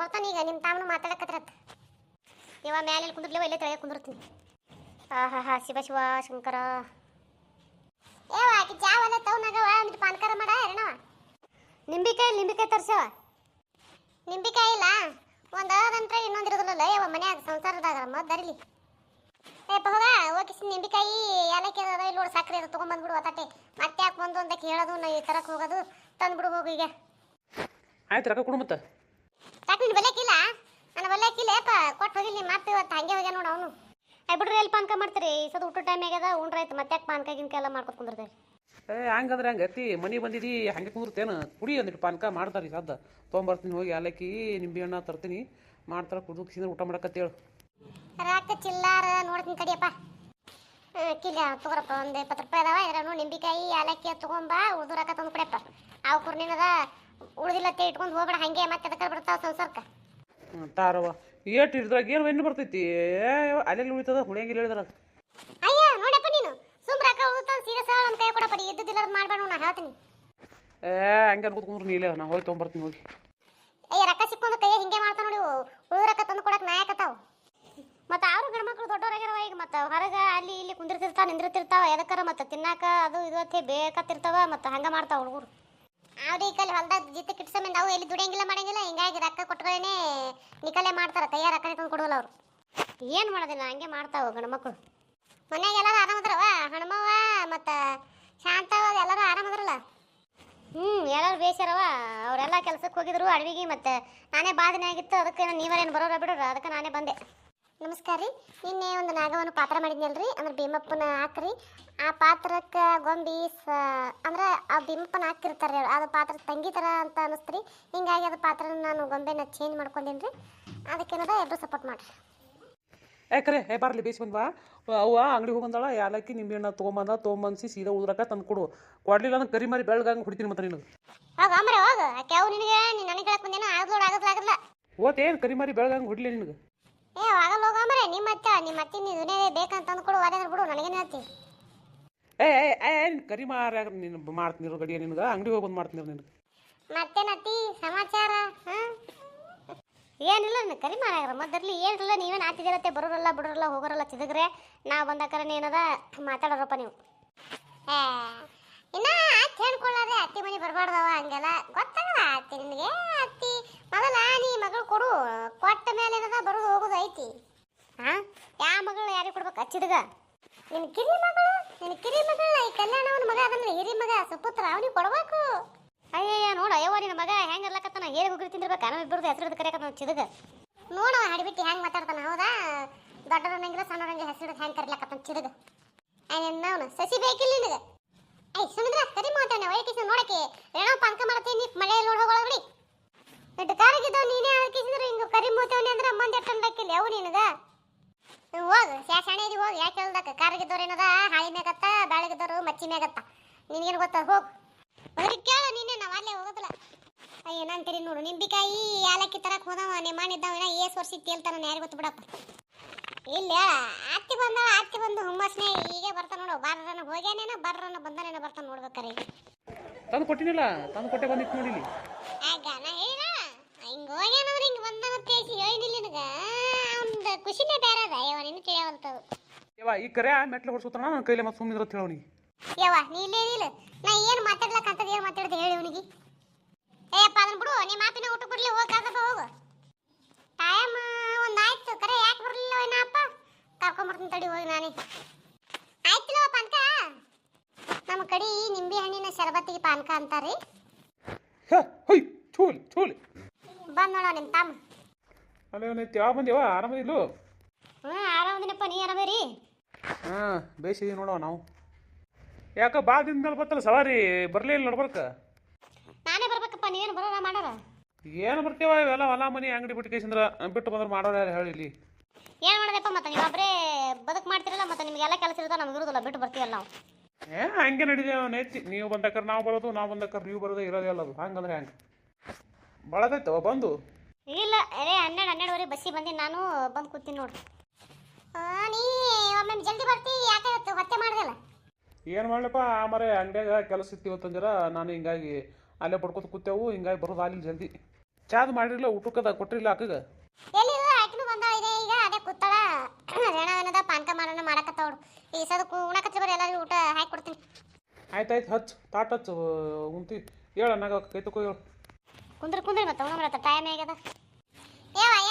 ಬರ್ತಾನೆ ಈಗ ನಿಮ್ಮ ತಾಮನು ಮಾತಾಡಕತ್ರತ್ತ ಇವ ಮ್ಯಾಲೆ ಕುಂದ್ರಲಿವ ಇಲ್ಲೇ ತೆಳಗೆ ಕುಂದಿರ್ತೀನಿ ಹಾ ಶಿವ ಶಿವ ಶಂಕರ ಏವ ಆಕಿ ಚಾವಲ್ಲ ತವನಾಗವ ಒಂದು ಪಾನ್ಕಾರ ಮಾಡ ಏನವ ನಿಂಬಿಕಾಯಿ ತರ್ಸವ ನಿಂಬಿಕಾಯಿ ಇಲ್ಲ ಒಂದು ಅದಂತ್ರ ಇನ್ನೊಂದು ಇರೋದಿಲ್ಲ ಯಾವ ಮನ್ಯಾಗ ಸಂಸಾರದಾಗ ಮದ್ದರಿಲಿ ಏಪ್ಪ ಹೋಗ ಹೋಗಿಸಿ ನಿಂಬಿಕಾಯಿ ಏಲಕ್ಕಿ ಅದ ಇಲ್ಲಿ ನೋಡಿ ಸಕ್ಕರೆ ಅದು ತೊಗೊಂಬಂದ್ಬಿಡು ಒತ್ತಾಟೆ ಮತ್ತೆ ಯಾಕೆ ಬಂದು ಅಂತಕ್ಕೆ ಹೇಳೋದು ನಾ ಈ ತರಕ್ಕೆ ಹೋಗೋದು ತಂದ್ಬಿಡು ಹೋಗು ಈಗ ಆಯ್ತು ರೊಕ್ಕ ಕೊಡು ಮತ್ತೆ ಯಾಕೆ ನಿನ್ನ ಬಲ್ಯಾಕಿಲ್ಲ ನನ್ನ ಬಲ್ಯಾಕಿಲ್ಲ ಏಪ್ಪ ಕೊಟ್ಟು ಹೋಗಿಲ್ಲ ನಿಮ್ಮ ಮಾತು ಇವತ್ತು ಹಂಗೆ ಹೋಗ್ಯ ನೋಡು ಅವನು ಬಿಡ್ರಿ ಎಲ್ಲಿ ಪಾನ್ಕ ಮಾಡ್ತೀರಿ ಈ ಸದ ಊಟ ಟೈಮ್ ಆಗ್ಯದ ಉಂಡ್ರಾಯ್ತು ಮತ್ತೆ ಯಾಕೆ ಪಾನ್ಕ ಗಿನ್ಕ ಎಲ್ಲ ಮಾಡ್ಕೊತ ಕುಂದಿರ್ತೀರಿ ಹಂಗಂದ್ರೆ ಹಂಗೆ ಅತ್ತಿ ಮನೆ ಬಂದಿದ್ದೀ ಹಂಗೆ ಕುಂದಿರ್ತೇನು ಕುಡಿ ಅಂದಿಟ್ಟು ಪಾನ್ಕ ಮಾಡ್ತಾರೆ ಸದ್ದ ತೊಗೊಂಬರ್ತೀನಿ ಹೋಗಿ ಏಲಕ್ಕಿ ನಿಂಬೆ ಹಣ್ಣು ತರ್ತೀನಿ ಮಾಡ್ತಾರೆ ಕುಡಿದು ಊಟ ಮಾಡಕತ್ತೇಳು ರಾಕ ಚಿಲ್ಲಾರ ನೋಡ್ತೀನಿ ಕಡಿಯಪ್ಪ ಕಿಲ್ಲ ತಗೋರಪ್ಪ ಒಂದು 20 ರೂಪಾಯಿ ಅದಾವ ಇದ್ರಾನು ನಿಂಬಿಕಾಯಿ ಏಲಕ್ಕಿ ತೊಗೊಂಬ ಉಳ್ದು ರೊಕ್ಕ ತಂದು ಕೊಡಪ್ಪ ಅವು ಕುರ್ನಿನದ ಉಳ್ದಿಲ್ಲತ್ತೆ ಇಟ್ಕೊಂಡು ಹೋಗ್ಬೇಡ ಹಂಗೆ ಮತ್ತೆ ಅದಕ್ಕೆ ಬಿಡ್ತಾವ ಸಂಸಾರಕ್ಕೆ ತಾರವ ಏಟು ಇದ್ರಾಗ ಏನು ಎಣ್ಣೆ ಬರ್ತೈತಿ ಅಲ್ಲೆಲ್ಲಿ ಉಳಿತದ ಹುಳಿಯಂಗಿಲ್ಲ ಹೇಳಿದ್ರ ಅಯ್ಯ ನೋಡಪ್ಪ ನೀನು ಸುಮ್ ರೊಕ್ಕ ಉಳ್ತಾವ ಸೀದಾ ಸಾಲ ನಮ್ಮ ಕೈ ಕೊಡಪ್ಪ ಇದ್ದಿದ್ದಿಲ್ಲ ಮಾಡ್ಬೇಡ ನಾ ಹೇಳ್ತೀನಿ ಹಂಗೆ ಅನ್ಕೋತ ಕುಂದ್ರು ನೀಲೇ ನಾ ಹೋಗಿ ತೊಗೊಂಬರ್ತೀನಿ ಹೋಗಿ ಅಯ್ಯ ರೊಕ್ಕ ಸಿಕ್ಕೊಂಡು ಕೈ ಹಿಂಗೆ ಮಾಡ್ತಾವ ನೋಡಿ ಉಳ್ದ ರೊಕ್ಕ ತಂದು ಕೊಡಕ್ಕೆ ನಾಯಕತ್ತಾವ ಮತ್ತು ಅವರು ಗಂಡ್ಮಕ್ಳು ದೊಡ್ಡವರಾಗ್ಯಾರವ ಈಗ ಮತ್ತು ಹೊರಗೆ ಅಲ್ಲಿ ಇಲ್ಲಿ ಕುಂದಿರ್ತಿರ್ತಾವ ನಿಂದಿರ್ತಿರ್ತಾವ ಎದಕ್ಕಾರ ಮತ್ತು ತಿನ್ನಾಕ ಅದು ಇದು ಅತ್ತೆ ಬೇಕತ್ತಿರ್ತಾವ ಮತ್ತು ಹಂಗೆ ಮಾಡ್ತಾವ ಹುಡುಗರು ಅವ್ರು ಈ ಕಲ್ಲಿ ಹೊಲ್ದಾಗ ಜಿತ್ತ ಕಿಟ್ಸಮೇಲೆ ನಾವು ಎಲ್ಲಿ ದುಡಿಯಂಗಿಲ್ಲ ಮಾಡಂಗಿಲ್ಲ ಹಿಂಗಾಗಿ ರೊಕ್ಕ ಕೊಟ್ಟಗಳೇ ನಿಕಲೆ ಮಾಡ್ತಾರೆ ಕೈಯ ರೊಕ್ಕ ತಂದು ಕೊಡೋಲ್ಲ ಅವರು ಏನು ಮಾಡೋದಿಲ್ಲ ಹಂಗೆ ಮಾಡ್ತಾವ ಗಂಡ್ಮಕ್ಳು ಮನ್ಯಾಗ ಎಲ್ಲರೂ ಆರಾಮದ್ರವ ಹಣ್ಮವ್ವ ಮತ್ತು ಶಾಂತವ ಎಲ್ಲರೂ ಆರಾಮದ್ರಲ್ಲ ಎಲ್ಲರೂ ಬೇಸಾರವ ಅವರೆಲ್ಲ ಕೆಲ್ಸಕ್ಕೆ ಹೋಗಿದ್ರು ಅಡವಿಗೆ ಮತ್ತು ನಾನೇ ಬಾಧನೆ ಆಗಿತ್ತು ಅದಕ್ಕೆ ನೀವೇನು ಬರೋರ ಬಿಡೋರು ಅದಕ್ಕೆ ನಾನೇ ಬಂದೆ ನಮಸ್ಕಾರ ರೀ ನಿನ್ನೆ ಒಂದು ನಾಗವನ್ನು ಪಾತ್ರ ಮಾಡಿದ್ನಲ್ರಿ ಅಂದ್ರೆ ಭೀಮಪ್ಪನ ಹಾಕ್ರಿ ಆ ಪಾತ್ರಕ್ಕೆ ಗೊಂಬಿ ಅಂದ್ರೆ ಆ ಭೀಮಪ್ಪನ ಹಾಕಿರ್ತಾರೆ ಅದು ಪಾತ್ರ ತಂಗಿ ಥರ ಅಂತ ಅನ್ನಿಸ್ತ್ರಿ ಹಿಂಗಾಗಿ ಅದು ಪಾತ್ರ ನಾನು ಗೊಂಬೆನ ಚೇಂಜ್ ಮಾಡ್ಕೊಂಡೀನಿ ರೀ ಅದಕ್ಕೇನದ ಎಲ್ಲರೂ ಸಪೋರ್ಟ್ ಮಾಡಿರಿ ಯಾಕರೆ ಬರಲಿ ಬೇಸಿ ಬಂದ್ವಾ ಅವ್ವ ಅಂಗಡಿಗೆ ಹೋಗಂದಾಳ ಏಲಕ್ಕಿ ನಿಂಬೆ ಹಣ್ಣು ತೊಗೊಂಬಂದಿಸಿ ಸೀದಾ ಉದ್ರಕ್ಕ ತಂದು ಕೊಡು ಕೊಡ್ಲಿಲ್ಲ ಅಂದ್ರೆ ಕರಿ ಮಾರಿ ಬೆಳಗಂಗೆ ಹೊಡಿತೀನಿ ಮತ್ತೆ ನಿನಗೆ ಹೋಗ ಅಮ್ರೆ ಹೋಗ ಕೆವು ನಿನಗೆ ನನಗೆ ಹೇಳಕ್ ಬಂದೇನೋ ಆಗಲ್ಲ ಓತೇನು ಕರಿ ಮಾರಿ ಬೆಳಗಂಗೆ ಹೊಡಿಲಿ ನಿನಗೆ ಆಗಲ್ಲ ಹೋಗಂಬ್ರೆ ನಿಮ್ಮ ಅತ್ತೆ ನೀನೇ ಬೇಕಂತ ಅಂದ್ಕೊಡು ವಾದ ಬಿಡು ನನಗೇನು ಹೇಳ್ತಿ ಕರಿ ಮಾರ ನೀನು ಮಾಡ್ತೀನಿ ಗಡಿಯ ನಿನಗೆ ಅಂಗಡಿ ಹೋಗಿ ಬಂದು ಮಾಡ್ತೀನಿ ನಿನಗೆ ಮತ್ತೇನತ್ತಿ ಸಮಾಚಾರ ಏನಿಲ್ಲ ಕರಿ ಮಾರಾಗ್ರ ಮೊದರ್ಲಿ ಏನಿಲ್ಲ ನೀವೇನು ಆತಿದಿರತ್ತೆ ಬರೋರಲ್ಲ ಬಿಡೋರಲ್ಲ ಹೋಗೋರಲ್ಲ ಚಿದಗ್ರೆ ನಾವು ಬಂದಾಕರ ಏನದ ಮಾತಾಡೋರಪ್ಪ ನೀವು ಇನ್ನ ಅತ್ತಿ ಹೇಳ್ಕೊಳ್ಳೋದೆ ಅತ್ತಿ ಮನೆ ಬರಬಾರ್ದವ ಹಂಗೆಲ್ಲ ಗೊತ್ತಾಗಲ್ಲ ಅತ್ತಿ ನಿನಗೆ ಅತ್ತಿ ಮೊದಲ ನೀ ಮಗಳು ಕೊಡು ಕೊಟ್ಟ ಮೇಲೆ ಏನದ ಬರೋದು ಹೋಗೋದು ಐತಿ ಯಾವ ಮಗಳು ಯಾರಿಗೆ ಕೊಡ್ಬೇಕು ಹಚ್ಚಿದಗ ನಿನ್ನ ಕಿರಿ ಮಗಳು ಈ ಕಲ್ಯಾಣವನ ಮಗ ಅದನ್ನ ಹಿರಿ ಮಗ ಸುಪುತ್ರ ಅವನಿಗೆ ಕೊಡ್ಬೇಕು ಅಯ್ಯಯ್ಯ ನೋಡ ಅಯ್ಯವ್ವ ನಿನ್ನ ಮಗ ಹೆಂಗೆ ಇರ್ಲಕತ್ತಾನ ಹೇಗೆ ಹೋಗಿ ತಿಂದಿರ್ಬೇಕು ನಮ್ಮ ಇಬ್ಬರದು ಹೆಸರು ಕರೆಯಕತ್ತ ಚಿದಗ ನೋಡವ ಹಡಿಬಿಟ್ಟು ಹೆಂಗೆ ಮಾತಾಡ್ತಾನ ಹೌದಾ ದೊಡ್ಡವರಂಗಿಲ್ಲ ಸಣ್ಣವರಂಗಿಲ್ಲ ಹೆಸರು ಹೆಂಗೆ ಕರಿಲಕತ್ತಾನ ಚಿದಗ ಅವನು ಸಸಿ ಬೇಕಿಲ್ಲ ನಿನಗೆ ಸುಮಿದ್ರ ಕರಿ ಮಾತಾಡ ವೈಕಿಸ್ ನೋಡಕ್ಕೆ ಏನೋ ಪಾನ್ಕ ಮಾಡ್ತೀನಿ ಮಳೆ ನೋಡಿ ಹೋಗೋಳ ಬಿಡಿ ಇಟ್ಟು ಕಾರಿಗಿದ್ದವ್ ನೀನೇ ಅದಕ್ಕಿಸಿದ್ರೆ ಹಿಂಗೆ ಕರಿ ಮೂತವನಿ ಅಂದ್ರೆ ಮಂದಿ ಎಟ್ಟಂಡಕ್ಕಿಲ್ಲ ಅವು ನಿನಗ ಹೋಗು ಶಾಣೆದಿ ಹೋಗಿ ಯಾಕೆ ಹೇಳ್ದಕ್ಕ ಕಾರಿಗಿದ್ದವ್ರು ಏನದ ಹಾಳಿ ಮ್ಯಾಗತ್ತ ಬ್ಯಾಳಿಗಿದ್ದವರು ಮಚ್ಚಿ ಮ್ಯಾಗತ್ತ ನಿನಗೇನು ಗೊತ್ತ ಹೋಗು ಅವ್ರಿಗೆ ಕೇಳು ನೀನೇ ನಾವು ಅಲ್ಲೇ ಹೋಗೋದಿಲ್ಲ ಅಯ್ಯೋ ನಾನು ಕರಿ ನೋಡು ನಿಂಬಿಕಾಯಿ ಏಲಕ್ಕಿ ತರಕ್ಕೆ ಹೋದವ ನಿಮ್ಮ ಮಾಡಿದ್ದವ ಏಸ್ ವರ್ಷ ತೇಲ್ತಾನ ಯಾರಿಗೆ ಗೊತ್ತು ಬಿಡಪ್ಪ ಇಲ್ಲ ಅತ್ತಿ ಬಂದು ಹುಮ್ಮಸ್ನೇ ಹೀಗೆ ಬರ್ತಾನ ನೋಡು ಬಾರನ ಹೋಗ್ಯಾನೇನ ಬರ್ರನ ಬಂದಾನೇನ ಬರ್ತಾನ ನೋಡ್ಬೇಕಾರೆ ತಂದು ಕೊಟ್ಟಿನಿಲ್ಲ ತಂದು ಕೊಟ್ಟೆ ಬಂದಿತ್ತು ನೋಡಿ ಆಗ ನಾ ಹೇಳಿಲ್ಲ ಹಿಂಗೆ ಹೋಗ್ಯಾನಂದ್ರೆ ಹಿಂಗೆ ಬಂದವ ತೇಸಿ ಹೇಳಿಲ್ಲ ನಿನಗ ಅವ್ನ ಖುಷಿನೇ ಬೇರೆ ಅದ ಯವ್ವ ನಿನ್ನ ತಿಳಿಯವಲ್ತದು ಈ ಕರೆ ಮೆಟ್ಲು ಹೊಡ್ಸೋತಾನ ನನ್ನ ಕೈಲಿ ಮತ್ತೆ ಸುಮ್ಮನೆ ಇರತ್ತೆ ಹೇಳಿ ಯವ್ವ ನೀ ಇಲ್ಲ ನಾ ಏನು ಮಾತಾಡ್ಲಕ್ಕಂತದ ಏನು ಮಾತಾಡ್ದೆ ಹೇಳಿ ಅವನಿಗೆ ಏಯಪ್ಪ ಅದನ್ನ ಬಿಡು ನಿಮ್ಮ ಮಾಪಿನ ಊಟ ಕೊಡ್ಲಿ ಹೋಗಪ್ಪ ಹೋಗು ಟೈಮ್ ಒಂದಾಯ್ತು ಕರೆ ಯಾಕೆ ಬರಲಿಲ್ಲ ಏನಪ್ಪ ಕರ್ಕೊಂಬರ್ತೀನಿ ತಡಿ ಹೋಗಿ ನಾನೇ ಆಯ್ತಿಲ್ಲ ಪಾನ್ಕ ನಮ್ಮ ಕಡೆ ನಿಂಬೆ ಹಣ್ಣಿನ ಶರಬತ್ತಿಗೆ ಪಾನ್ಕ ಅಂತಾರೆ ಬಂದ್ ನೋಡ ನಿಮ್ಮ ತಮ್ಮ ಅಲ್ಲೇ ಯಾವ ಬಂದೇವ ಆರಾಮದಿಲ್ಲ ಆರಾಮದಿನಪ್ಪ ನೀ ಆರಾಮರಿ ಬೇಯಿಸಿದೀವಿ ನೋಡವ ನಾವು ಯಾಕ ಭಾಳ ದಿನದಲ್ಲಿ ಬರ್ತಲ್ಲ ಸವಾರಿ ಬರಲೇ ಇಲ್ಲ ನೋಡ್ಬರ್ಕ ನಾನೇ ಬರ್ಬೇಕಪ್ಪ ನೀವೇನು ಬರೋಣ ಮಾಡೋಣ ಏನು ಬರ್ತೀವ ಇವೆಲ್ಲ ಹೊಲ ಮನೆ ಅಂಗಡಿ ಬಿಟ್ಟು ಕೇಸಂದ್ರ ಬಿಟ್ಟು ಬಂದ್ರೆ ಮಾಡೋರು ಯಾರು ಹೇಳಿ ಇಲ್ಲಿ ಏನು ಮಾಡೋದಪ್ಪ ಮತ್ತೆ ನೀವು ಒಬ್ಬರೇ ಬದುಕು ಮಾಡ್ತಿರಲ್ಲ ಮತ್ತೆ ನಿಮಗೆಲ್ಲ ಕೆಲಸ ಇರ್ತದೆ ನಮ್ಗೆ ಇರೋದಿಲ್ಲ ಬಿಟ್ಟು ಬರ್ತೀವಲ್ಲ ನಾವು ಹಂಗೆ ನಡೀದೇವ ನೈತಿ ನೀವು ಬಂದಕ್ಕಾರ ನಾವು ಬರೋದು ನಾವು ಬಂದಕ್ಕಾರ ನೀವು ಬರೋದು ಇರೋದೇ ಅಲ್ಲ ಅದು ಹಂಗಂದ್ರೆ ಹೆಂಗೆ ಬಳದೈತವ ಬಂದು ಇಲ್ಲ ಅರೇ 12 ಬಸ್ಸಿಗೆ ಬಂದು ನಾನು ಬಂದು ಕೂತೀನಿ ನೋಡ್ರಿ ನೀ ಒಮ್ಮೆ ಜಲ್ದಿ ಬರ್ತೀವಿ ಯಾಕೆ ಹೊತ್ತೆ ಮಾಡ್ದಲ್ಲ ಏನು ಮಾಡ್ಲಪ್ಪ ಮರೆ ಅಂಗಡಿಯಾಗ ಕೆಲಸ ಇತ್ತು ಇವತ್ತಂದಿರ ನಾನು ಹಿಂಗಾಗಿ ಅಲ್ಲೇ ಪಡ್ಕೊತ ಕೂತೇವು ಹಿಂಗಾಗಿ ಬರೋದು ಆಗಲಿಲ್ಲ ಜಲ್ದಿ ಚಾದ್ ಮಾಡಿರಲಿಲ್ಲ ಊಟಕ್ಕದ ಕೊಟ್ಟಿಲ್ಲ ಅಕ್ಕಗೆ. ಎಲ್ಲಿಲ್ಲ ಆಕಿನೂ ಬಂದಾಳ ಇದೆ ಈಗ ಅದೇ ಕೂತಾಳ ರೇಣವನದ ಪಾನ್ಕ ಮಾಡೋಣ ಮಾಡಕತ್ತವಳು ಈ ಸದ ಉಣಕತ್ರಿ ಬರೀ ಎಲ್ಲರಿಗೂ ಊಟ ಹಾಕಿ ಕೊಡ್ತೀನಿ. ಆಯ್ತಾಯ್ತು ಹಚ್ಚು ತಾಟ್ ಹಚ್ಚು ಉಂತಿ ಹೇಳ ನಾಗ ಕೈ ತಕೋ ಹೇಳು. ಕುಂದ್ರಿ ಮತ್ತೆ ಉಣ ಟೈಮ್ ಆಗ್ಯದ.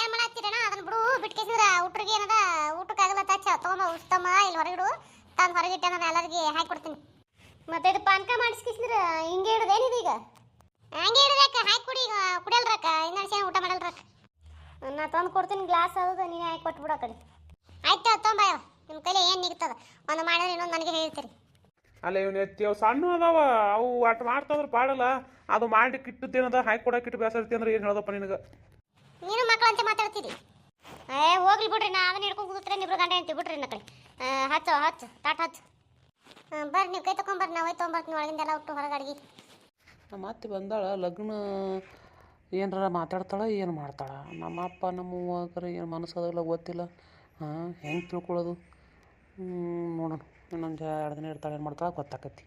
ಏನ್ ಮಾಡತ್ತೀರಣ ಅದನ್ನ ಬಿಡು ಬಿಟ್ಕೇಸಿದ್ರ ಊಟ್ರಿಗೆ ಏನದ ಊಟಕ್ಕಾಗಲ್ಲ ತಚ್ಚ ತೊಗೊಂಬ ಉಸ್ತಮ್ಮ ಇಲ್ಲಿ ಹೊರಗಿಡು ತಂದು ಹೊರಗಿಟ್ಟೆ ನಾನು ಎಲ್ಲರಿಗೆ ಹಾಕಿ ಕೊಡ್ತೀನಿ. ಮತ್ತೆ ಇದು ಪಾನ್ಕ ಮಾಡಿಸ್ಕಿಸಿದ್ರ ಹಿಂಗೆ ಇಡೋದೇನಿದೆ ಈಗ ಹಂಗೆ ಇಡಬೇಕು ಹಾಕಿ ಕುಡಿ ಈಗ ಕುಡಿಯಲ್ರಕ್ಕ ಇನ್ನೊಂದು ಊಟ ಮಾಡಲ್ರಕ್ಕ. ನಾ ತಂದು ಕೊಡ್ತೀನಿ ಗ್ಲಾಸ್ ಅದು ನೀನೇ ಹಾಕಿ ಕೊಟ್ಬಿಡು ಆ ಕಡೆ. ಆಯ್ತು ತೊಂಬ ನಿಮ್ಮ ಕೈಲಿ ಏನು ನಿಗ್ತದ ಒಂದು ಮಾಡಿದ್ರೆ ಇನ್ನೊಂದು ನನಗೆ ಹೇಳ್ತೀರಿ. ಅಲ್ಲ ಇವನು ಎತ್ತಿ ಅವು ಸಣ್ಣ ಅದಾವ ಅವು ಅಟ್ ಮಾಡ್ತಾದ್ರೆ ಪಾಡಲ್ಲ ಅದು ಮಾಡಿ ಕಿಟ್ಟದ್ದೇನದ ಹಾಕಿ ಕೊಡಕ್ಕೆ ಇಟ್ಟು ಬೇಸರ್ತಿ ಅಂದ್ರೆ ಏನು ಹೇಳೋದಪ್ಪ ನಿನಗೆ. ನೀನು ಮಕ್ಕಳಂತೆ ಮಾತಾಡ್ತೀರಿ. ಹೋಗ್ಲಿ ಬಿಡ್ರಿ ನಾ ಅದನ್ನ ಹಿಡ್ಕೊಂಡು ಕೂತ್ರೆ ಇಬ್ರು ಗಂಟೆ ಅಂತೀವಿ ಬಿಡ್ರಿ ಇನ್ನ ಕಡೆ. ಹಚ್ಚು ತಾಟ್ ಹಚ್ಚು ಬರ್ರಿ ನೀವು ಕೈ ತಗೊಂಬರ್ರಿ ನಾವು ಹೋಯ್ ತೊಗೊಂಬರ್ತೀನಿ ಒಳಗಿಂದೆಲ್ಲ ಹುಟ್ಟು ಹೊರಗೆ ಅಡ್ಗೆ. ನಮ್ಮ ಅತ್ತೆ ಬಂದಾಳ ಲಗ್ನ ಏನಾರ ಮಾತಾಡ್ತಾಳ ಏನು ಮಾಡ್ತಾಳ ನಮ್ಮ ಅಪ್ಪ ನಮ್ಮ ಅವ್ವಾಗರ ಏನು ಮನಸ್ಸೋದಿಲ್ಲ ಗೊತ್ತಿಲ್ಲ. ಹೆಂಗೆ ತಿಳ್ಕೊಳ್ಳೋದು ನೋಡೋಣ ಇನ್ನೊಂದು 2 ದಿನ ಇರ್ತಾಳೆ ಏನು ಮಾಡ್ತಾಳೆ ಗೊತ್ತಾಕತಿ.